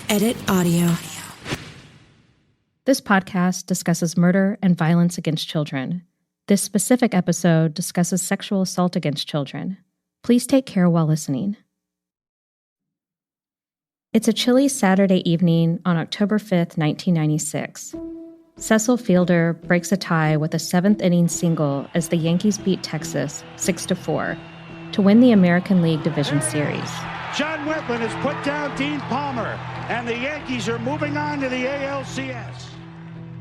Edit audio. This podcast discusses murder and violence against children. This specific episode discusses sexual assault against children. Please take care while listening. It's a chilly Saturday evening on October 5th, 1996. Cecil Fielder breaks a tie with a seventh-inning single as the Yankees beat Texas 6-4 to win the American League Division Series. John Whitman has put down Dean Palmer, and the Yankees are moving on to the ALCS.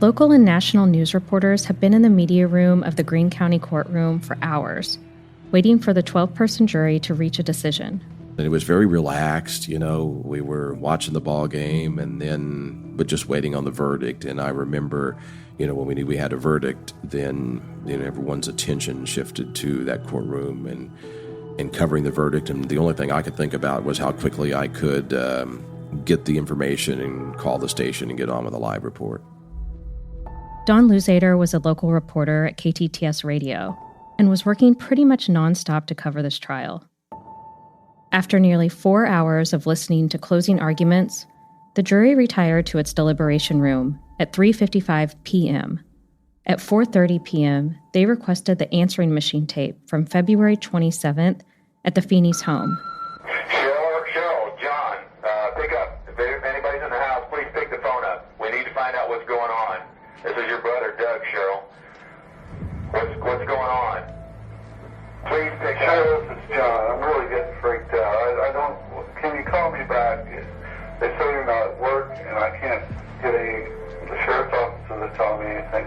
Local and national news reporters have been in the media room of the Greene County courtroom for hours, waiting for the 12-person jury to reach a decision. And it was very relaxed, we were watching the ball game but just waiting on the verdict. And I remember, when we knew we had a verdict, then, everyone's attention shifted to that courtroom and covering the verdict. And the only thing I could think about was how quickly I could get the information and call the station and get on with a live report. Don Luzader was a local reporter at KTTS Radio and was working pretty much nonstop to cover this trial. After nearly 4 hours of listening to closing arguments, the jury retired to its deliberation room at 3:55 p.m. At 4:30 p.m., they requested the answering machine tape from February 27th at the Feeney's home. Cheryl, John, pick up. If anybody's in the house, please pick the phone up. We need to find out what's going on. This is your brother, Doug, Cheryl. What's going on? Please pick up. Cheryl, this is John. I'm really getting freaked out. Can you call me back? They say you're not at work, and I can't get the sheriff's officer to tell me anything.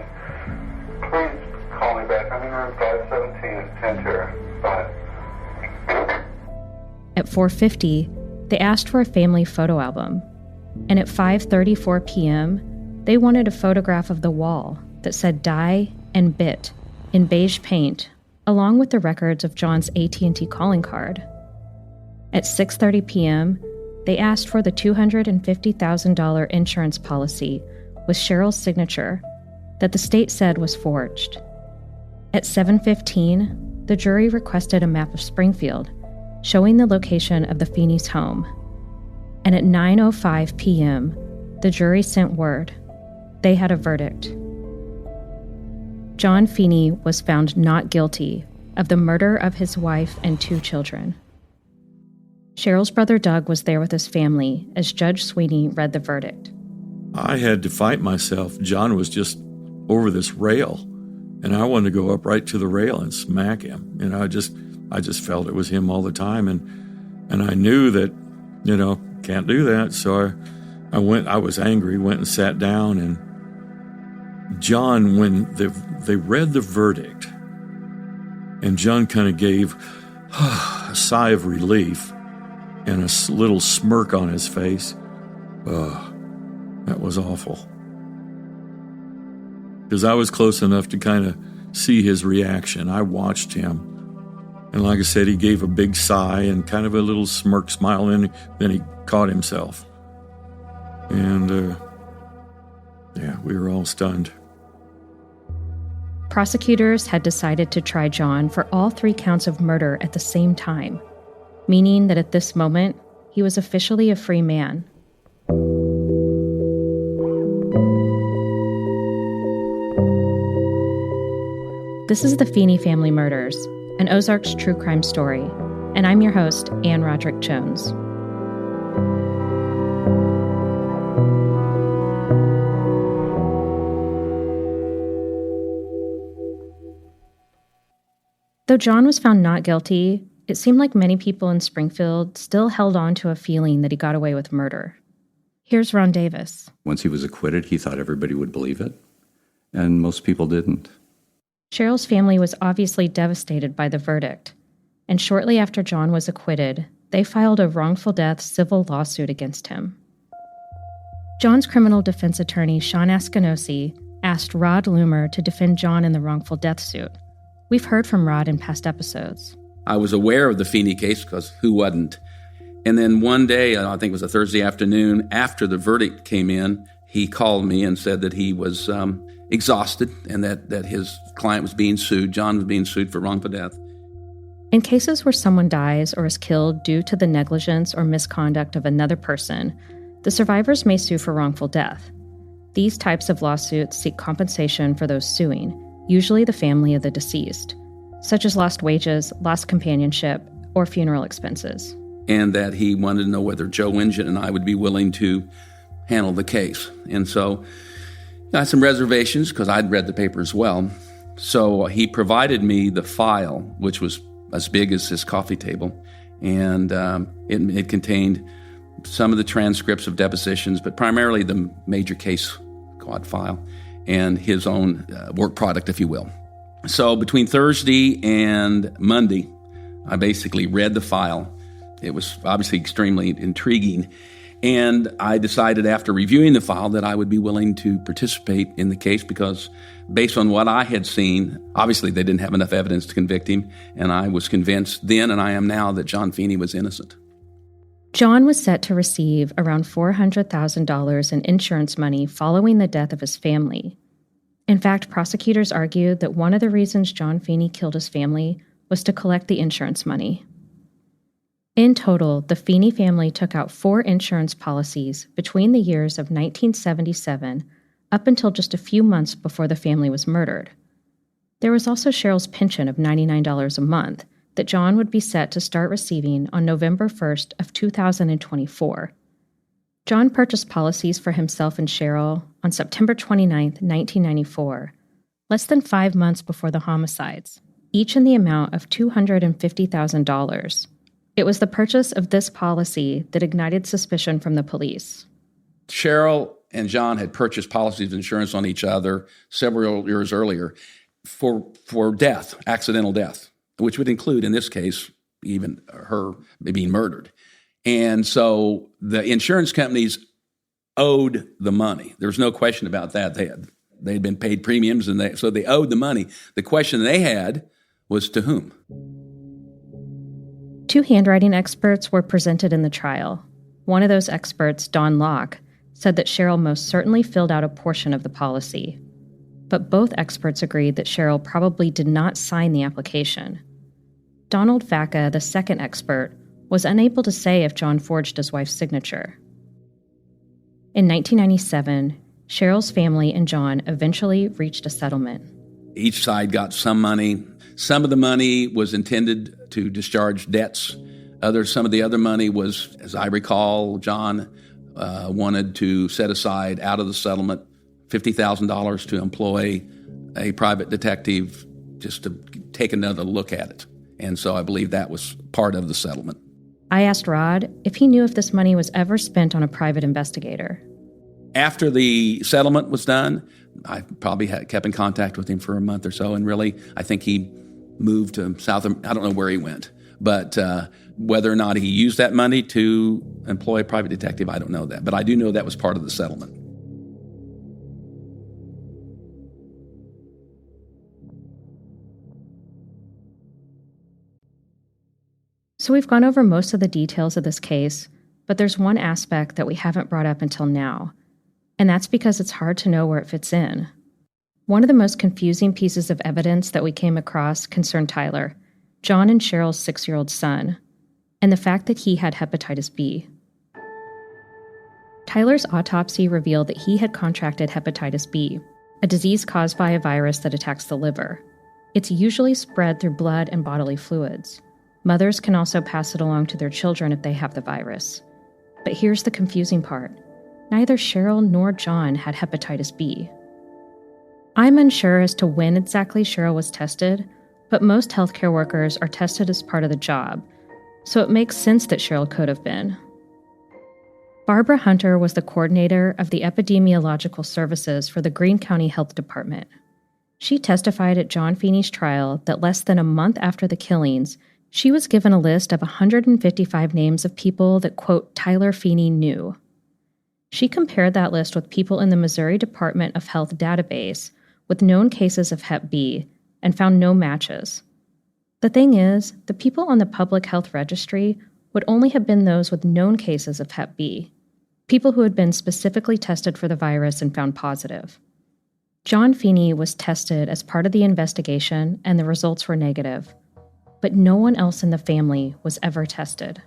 Please call me back. I'm in room 517 at 10 Terra. Bye. At 4:50, they asked for a family photo album. And at 5:34 p.m., they wanted a photograph of the wall that said "Die" and "Bit" in beige paint, along with the records of John's AT&T calling card. At 6:30 p.m., they asked for the $250,000 insurance policy with Cheryl's signature that the state said was forged. At 7:15, the jury requested a map of Springfield, showing the location of the Feeney's home. And at 9:05 p.m., the jury sent word. They had a verdict. Jon Feeney was found not guilty of the murder of his wife and 2 children. Cheryl's brother Doug was there with his family as Judge Sweeney read the verdict. I had to fight myself. John was just over this rail, and I wanted to go up right to the rail and smack him. I just felt it was him all the time, and I knew that, can't do that. So I was angry, went and sat down, and John, when they read the verdict, and John kind of gave a sigh of relief and a little smirk on his face. That was awful. Because I was close enough to kind of see his reaction. I watched him. And like I said, he gave a big sigh and kind of a little smirk smile, and then he caught himself. And, we were all stunned. Prosecutors had decided to try John for all 3 counts of murder at the same time, meaning that at this moment, he was officially a free man. This is the Feeney Family Murders, an Ozarks true crime story, and I'm your host, Ann Roderick Jones. Though John was found not guilty, it seemed like many people in Springfield still held on to a feeling that he got away with murder. Here's Ron Davis. Once he was acquitted, he thought everybody would believe it, and most people didn't. Cheryl's family was obviously devastated by the verdict, and shortly after John was acquitted, they filed a wrongful death civil lawsuit against him. John's criminal defense attorney, Sean Askinosi, asked Rod Loomer to defend John in the wrongful death suit. We've heard from Rod in past episodes. I was aware of the Feeney case because who wasn't? And then one day, I think it was a Thursday afternoon, after the verdict came in, he called me and said that he was exhausted and that his client was being sued. John was being sued for wrongful death. In cases where someone dies or is killed due to the negligence or misconduct of another person, The survivors may sue for wrongful death. These types of lawsuits seek compensation for those suing, usually the family of the deceased, such as lost wages, lost companionship, or funeral expenses. And that he wanted to know whether Joe Wingen and I would be willing to handle the case. And so I had some reservations because I'd read the paper as well. So he provided me the file, which was as big as his coffee table, and it contained some of the transcripts of depositions, but primarily the major case quad file and his own work product, if you will. So between Thursday and Monday, I basically read the file. It was obviously extremely intriguing, and I decided after reviewing the file that I would be willing to participate in the case because based on what I had seen, obviously they didn't have enough evidence to convict him, and I was convinced then, and I am now, that Jon Feeney was innocent. Jon was set to receive around $400,000 in insurance money following the death of his family. In fact, prosecutors argued that one of the reasons Jon Feeney killed his family was to collect the insurance money. In total, the Feeney family took out 4 insurance policies between the years of 1977 up until just a few months before the family was murdered. There was also Cheryl's pension of $99 a month that Jon would be set to start receiving on November 1st of 2024. Jon purchased policies for himself and Cheryl on September 29, 1994, less than 5 months before the homicides, each in the amount of $250,000. It was the purchase of this policy that ignited suspicion from the police. Cheryl and Jon had purchased policies of insurance on each other several years earlier for death, accidental death, which would include, in this case, even her being murdered. And so the insurance companies owed the money. There was no question about that. They'd been paid premiums, and so they owed the money. The question they had was to whom? 2 handwriting experts were presented in the trial. One of those experts, Don Locke, said that Cheryl most certainly filled out a portion of the policy. But both experts agreed that Cheryl probably did not sign the application. Donald Facca, the second expert, was unable to say if Jon forged his wife's signature. In 1997, Cheryl's family and Jon eventually reached a settlement. Each side got some money. Some of the money was intended to discharge debts. Some of the other money was, as I recall, Jon wanted to set aside out of the settlement $50,000 to employ a private detective just to take another look at it. And so I believe that was part of the settlement. I asked Rod if he knew if this money was ever spent on a private investigator. After the settlement was done, I probably kept in contact with him for a month or so, and really, I think he moved to I don't know where he went, but whether or not he used that money to employ a private detective, I don't know that. But I do know that was part of the settlement. So we've gone over most of the details of this case, but there's one aspect that we haven't brought up until now, and that's because it's hard to know where it fits in. One of the most confusing pieces of evidence that we came across concerned Tyler, Jon and Cheryl's 6-year-old son, and the fact that he had hepatitis B. Tyler's autopsy revealed that he had contracted hepatitis B, a disease caused by a virus that attacks the liver. It's usually spread through blood and bodily fluids. Mothers can also pass it along to their children if they have the virus. But here's the confusing part. Neither Cheryl nor Jon had hepatitis B. I'm unsure as to when exactly Cheryl was tested, but most healthcare workers are tested as part of the job, so it makes sense that Cheryl could have been. Barbara Hunter was the coordinator of the epidemiological services for the Greene County Health Department. She testified at Jon Feeney's trial that less than a month after the killings, she was given a list of 155 names of people that, quote, Tyler Feeney knew. She compared that list with people in the Missouri Department of Health database with known cases of Hep B and found no matches. The thing is, the people on the public health registry would only have been those with known cases of Hep B, people who had been specifically tested for the virus and found positive. Jon Feeney was tested as part of the investigation and the results were negative, but no one else in the family was ever tested.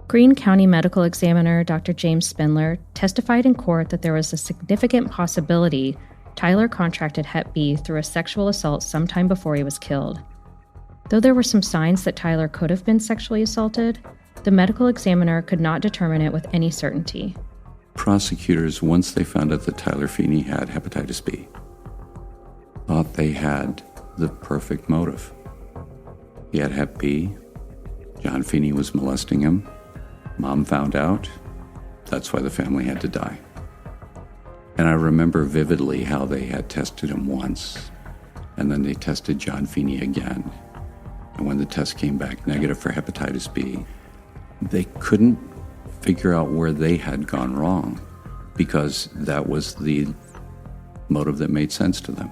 Greene County Medical Examiner Dr. James Spindler testified in court that there was a significant possibility Tyler contracted Hep B through a sexual assault sometime before he was killed. Though there were some signs that Tyler could have been sexually assaulted, the medical examiner could not determine it with any certainty. Prosecutors, once they found out that Tyler Feeney had hepatitis B, thought they had the perfect motive. He had Hep B. Jon Feeney was molesting him. Mom found out. That's why the family had to die. And I remember vividly how they had tested him once, and then they tested Jon Feeney again. And when the test came back negative for hepatitis B, they couldn't figure out where they had gone wrong, because that was the motive that made sense to them.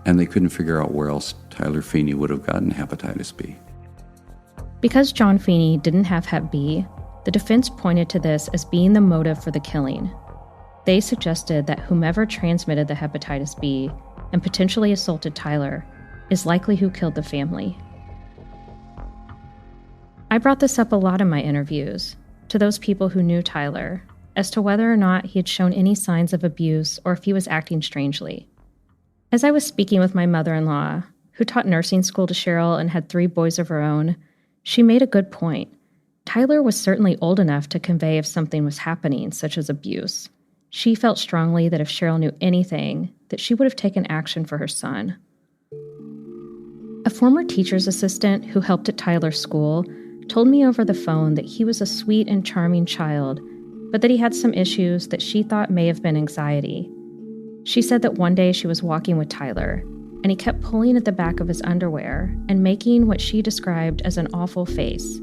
And they couldn't figure out where else Tyler Feeney would have gotten hepatitis B. Because Jon Feeney didn't have Hep B, the defense pointed to this as being the motive for the killing. They suggested that whomever transmitted the hepatitis B and potentially assaulted Tyler is likely who killed the family. I brought this up a lot in my interviews to those people who knew Tyler as to whether or not he had shown any signs of abuse or if he was acting strangely. As I was speaking with my mother-in-law, who taught nursing school to Cheryl and had 3 boys of her own, she made a good point. Tyler was certainly old enough to convey if something was happening, such as abuse. She felt strongly that if Cheryl knew anything, that she would have taken action for her son. A former teacher's assistant who helped at Tyler's school told me over the phone that he was a sweet and charming child, but that he had some issues that she thought may have been anxiety. She said that one day she was walking with Tyler, and he kept pulling at the back of his underwear and making what she described as an awful face.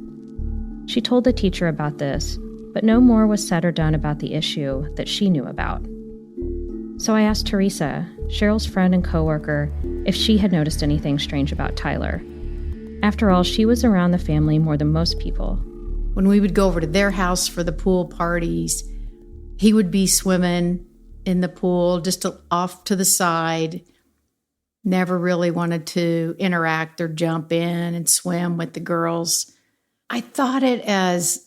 She told the teacher about this, but no more was said or done about the issue that she knew about. So I asked Teresa, Cheryl's friend and coworker, if she had noticed anything strange about Tyler. After all, she was around the family more than most people. When we would go over to their house for the pool parties, he would be swimming in the pool, just off to the side, never really wanted to interact or jump in and swim with the girls. I thought it as,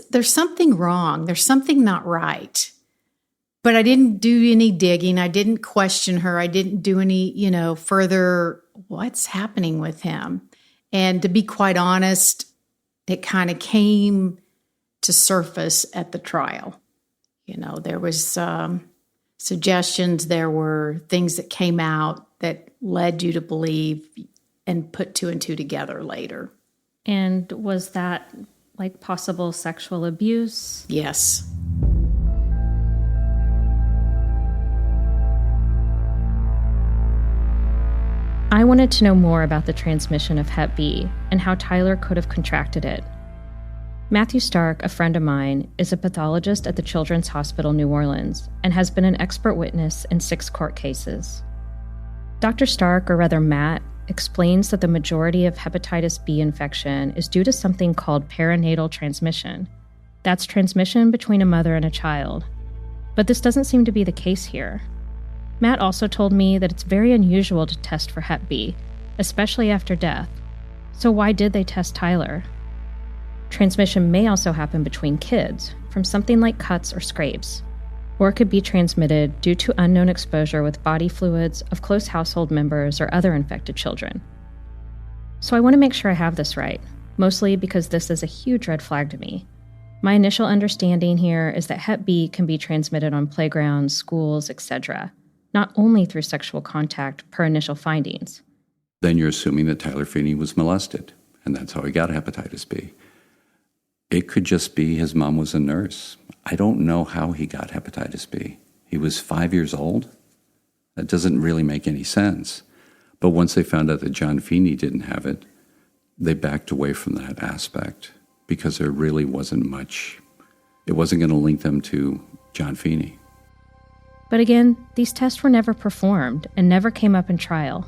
there's something wrong. There's something not right. But I didn't do any digging. I didn't question her. I didn't do any, further, what's happening with him? And to be quite honest, it kind of came to surface at the trial. There was suggestions, there were things that came out that led you to believe and put 2 and 2 together later. And was that like possible sexual abuse? Yes. I wanted to know more about the transmission of Hep B and how Tyler could have contracted it. Matthew Stark, a friend of mine, is a pathologist at the Children's Hospital New Orleans and has been an expert witness in 6 court cases. Dr. Stark, or rather Matt, explains that the majority of hepatitis B infection is due to something called perinatal transmission. That's transmission between a mother and a child. But this doesn't seem to be the case here. Matt also told me that it's very unusual to test for Hep B, especially after death. So why did they test Tyler? Transmission may also happen between kids, from something like cuts or scrapes, or it could be transmitted due to unknown exposure with body fluids of close household members or other infected children. So I want to make sure I have this right, mostly because this is a huge red flag to me. My initial understanding here is that Hep B can be transmitted on playgrounds, schools, etc., not only through sexual contact per initial findings. Then you're assuming that Tyler Feeney was molested, and that's how he got hepatitis B. It could just be his mom was a nurse. I don't know how he got hepatitis B. He was 5 years old? That doesn't really make any sense. But once they found out that Jon Feeney didn't have it, they backed away from that aspect because there really wasn't much. It wasn't going to link them to Jon Feeney. But again, these tests were never performed and never came up in trial.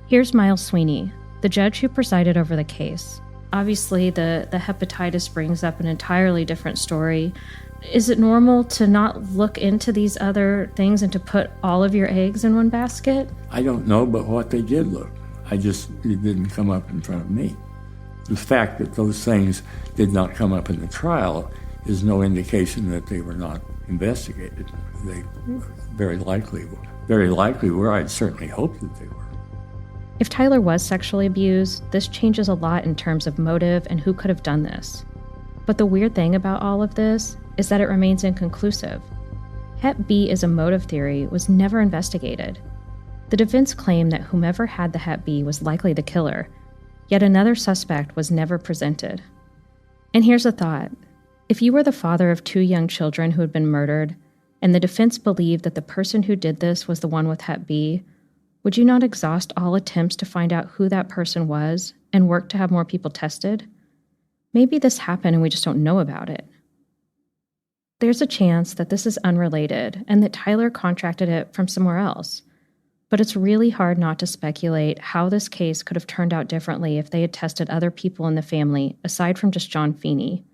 Here's Miles Sweeney, the judge who presided over the case. Obviously, the hepatitis brings up an entirely different story. Is it normal to not look into these other things and to put all of your eggs in one basket? I don't know, but what they did look. It didn't come up in front of me. The fact that those things did not come up in the trial is no indication that they were not investigated. They very likely were. I'd certainly hope that they were. If Tyler was sexually abused, this changes a lot in terms of motive and who could have done this. But the weird thing about all of this is that it remains inconclusive. Hep B as a motive theory was never investigated. The defense claimed that whomever had the Hep B was likely the killer, yet another suspect was never presented. And here's a thought. If you were the father of 2 young children who had been murdered, and the defense believed that the person who did this was the one with Hep B, would you not exhaust all attempts to find out who that person was and work to have more people tested? Maybe this happened and we just don't know about it. There's a chance that this is unrelated and that Tyler contracted it from somewhere else. But it's really hard not to speculate how this case could have turned out differently if they had tested other people in the family aside from just Jon Feeney,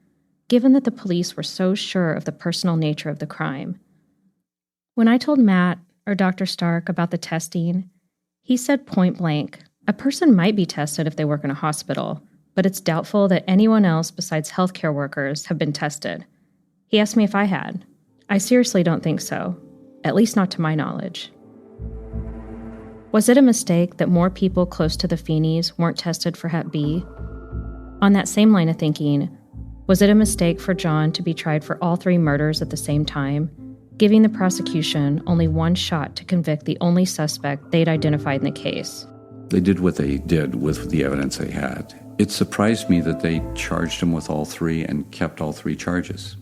given that the police were so sure of the personal nature of the crime. When I told Matt or Dr. Stark about the testing, he said point blank, a person might be tested if they work in a hospital, but it's doubtful that anyone else besides healthcare workers have been tested. He asked me if I had. I seriously don't think so, at least not to my knowledge. Was it a mistake that more people close to the Feeneys weren't tested for Hep B? On that same line of thinking, was it a mistake for Jon to be tried for all 3 murders at the same time, giving the prosecution only one shot to convict the only suspect they'd identified in the case? They did what they did with the evidence they had. It surprised me that they charged him with all 3 and kept all 3 charges.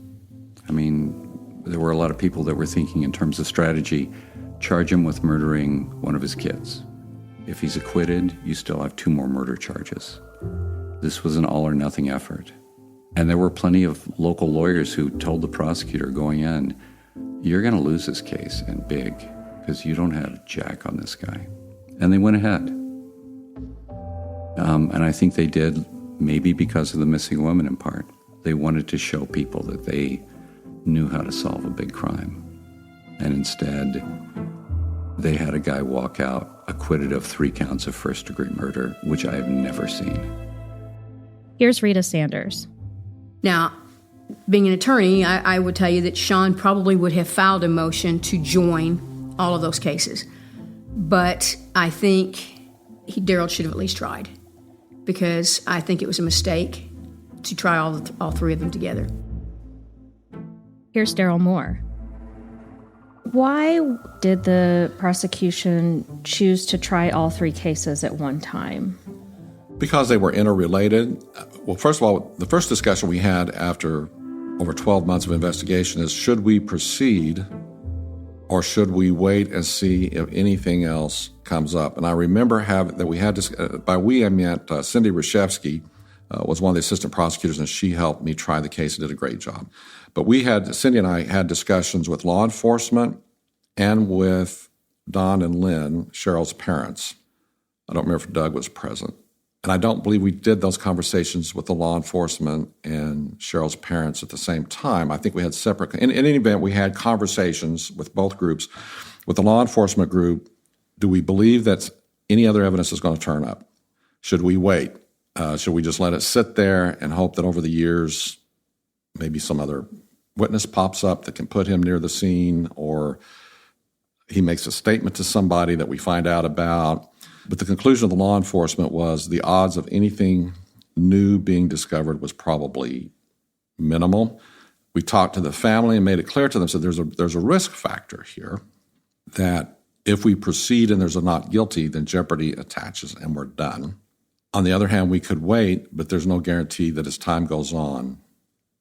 I mean, there were a lot of people that were thinking in terms of strategy, charge him with murdering one of his kids. If he's acquitted, you still have 2 more murder charges. This was an all-or-nothing effort. And there were plenty of local lawyers who told the prosecutor going in, you're going to lose this case, and big, because you don't have jack on this guy. And they went ahead. And I think they did maybe because of the missing woman in part. They wanted to show people that they knew how to solve a big crime. And instead, they had a guy walk out acquitted of 3 counts of first-degree murder, which I have never seen. Here's Rita Sanders. Now, being an attorney, I would tell you that Sean probably would have filed a motion to join all of those cases. But I think Daryl should have at least tried, because I think it was a mistake to try all 3 of them together. Here's Daryl Moore. Why did the prosecution choose to try all 3 cases at one time? Because they were interrelated. Well, first of all, the first discussion we had after over 12 months of investigation is, should we proceed or should we wait and see if anything else comes up? And I remember that we had this, by we I meant Cindy Reshevsky was one of the assistant prosecutors, and she helped me try the case and did a great job. But Cindy and I had discussions with law enforcement and with Don and Lynn, Cheryl's parents. I don't remember if Doug was present. And I don't believe we did those conversations with the law enforcement and Cheryl's parents at the same time. I think we had separate. In any event, we had conversations with both groups. With the law enforcement group, do we believe that any other evidence is going to turn up? Should we wait? Should we just let it sit there and hope that over the years maybe some other witness pops up that can put him near the scene, or he makes a statement to somebody that we find out about? But the conclusion of the law enforcement was the odds of anything new being discovered was probably minimal. We talked to the family and made it clear to them, said there's a risk factor here that if we proceed and there's a not guilty, then jeopardy attaches and we're done. On the other hand, we could wait, but there's no guarantee that as time goes on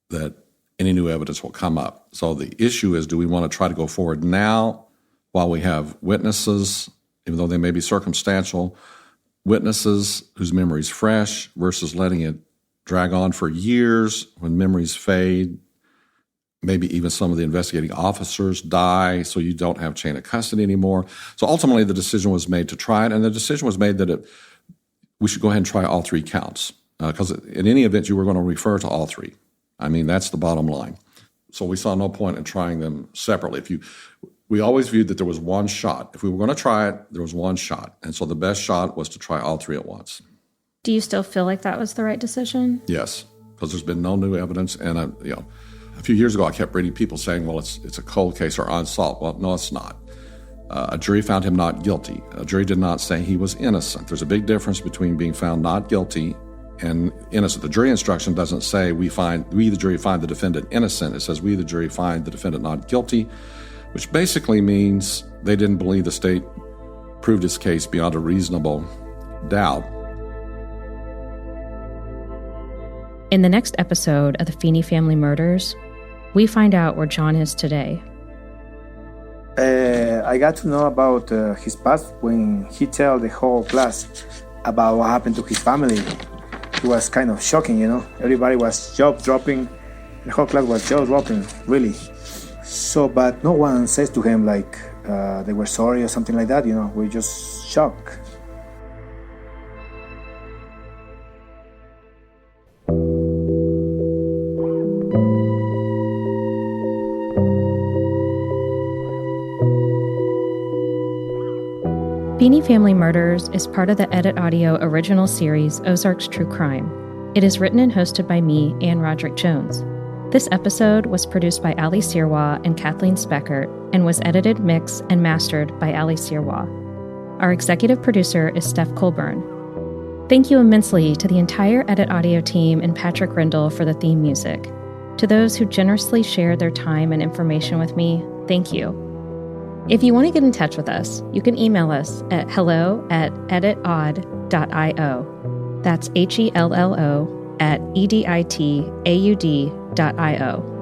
that any new evidence will come up. So the issue is, do we want to try to go forward now while we have witnesses, even though they may be circumstantial, witnesses whose memory's fresh, versus letting it drag on for years when memories fade, maybe even some of the investigating officers die, so you don't have chain of custody anymore. So ultimately the decision was made to try it, and the decision was made that we should go ahead and try all 3 counts, because in any event you were going to refer to all 3. I mean, that's the bottom line. So we saw no point in trying them separately. We always viewed that there was one shot. If we were going to try it, there was one shot. And so the best shot was to try all 3 at once. Do you still feel like that was the right decision? Yes, because there's been no new evidence. And, a few years ago, I kept reading people saying, well, it's a cold case or unsolved. Well, no, it's not. A jury found him not guilty. A jury did not say he was innocent. There's a big difference between being found not guilty and innocent. The jury instruction doesn't say we, the jury, find the defendant innocent. It says we, the jury, find the defendant not guilty, which basically means they didn't believe the state proved its case beyond a reasonable doubt. In the next episode of the Feeney family murders, we find out where Jon is today. I got to know about his past when he told the whole class about what happened to his family. It was kind of shocking, Everybody was jaw dropping. The whole class was jaw dropping, really. So, but no one says to him like they were sorry or something like that, We're just shocked. Feeney Family Murders is part of the Edit Audio original series Ozark's True Crime. It is written and hosted by me, Ann Roderick Jones. This episode was produced by Ali Sirwa and Kathleen Speckert and was edited, mixed, and mastered by Ali Sirwa. Our executive producer is Steph Colburn. Thank you immensely to the entire Edit Audio team and Patrick Rindle for the theme music. To those who generously shared their time and information with me, thank you. If you want to get in touch with us, you can email us at hello@editaud.io. That's HELLO@EDITAUD.io.